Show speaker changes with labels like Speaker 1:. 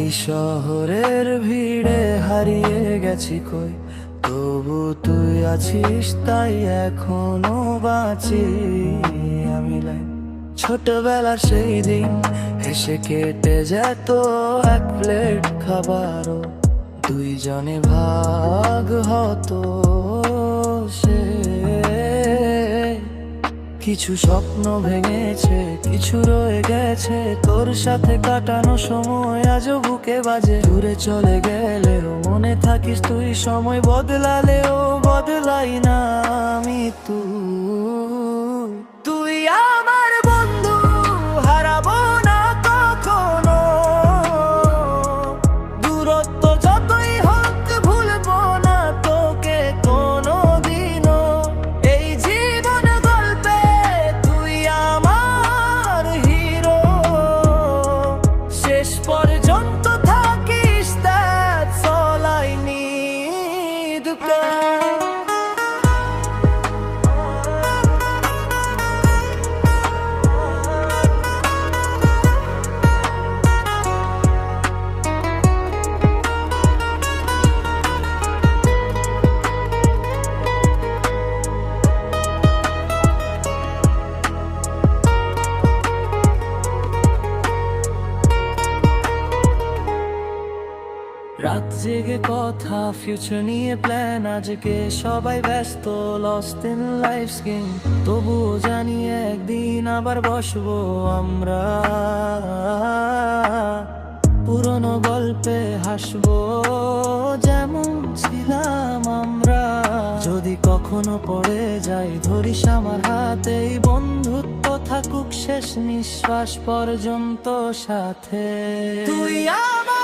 Speaker 1: এই শহরের ভিড়ে হারিয়ে গেছি কই, তবু তুই আছিস তাই এখনো বাঁচি আমি। ছোটবেলার সেই দিন হেসে কেটে যেত এক প্লেট খাবারও, দুইজনে ভাগ হতো সে। কিছু স্বপ্ন ভেঙেছে, কিছু রয়ে গেছে, তোর সাথে কাটানো সময় আজও বুকে বাজে। দূরে চলে গেলেও মনে থাকিস তুই, সময় বদলালেও বদলাই না আমি। তুই আমার বন্ধু, হারাবো না কখনো। দূরত্ব যতই হোক ভুলবো না তোকে কোনো দিনও। এই জীবন গল্পে তুই আমার হিরো, শেষ পর্যন্ত থাকিস, that's all I need. রাত জেগে কথা, ফিউচার নিয়ে প্ল্যান, আজকে সবাই ব্যস্ত, লস্ট ইন লাইফ গেম। তবুও জানি একদিন আবার বসবো আমরা, পুরনো গল্পে হাসবো যেমন ছিলাম আমরা। যদি কখনো পড়ে যাই ধরিস আমার হাতে, এই বন্ধুত্ব থাকুক শেষ নিঃশ্বাস পর্যন্ত সাথে। তুই আমার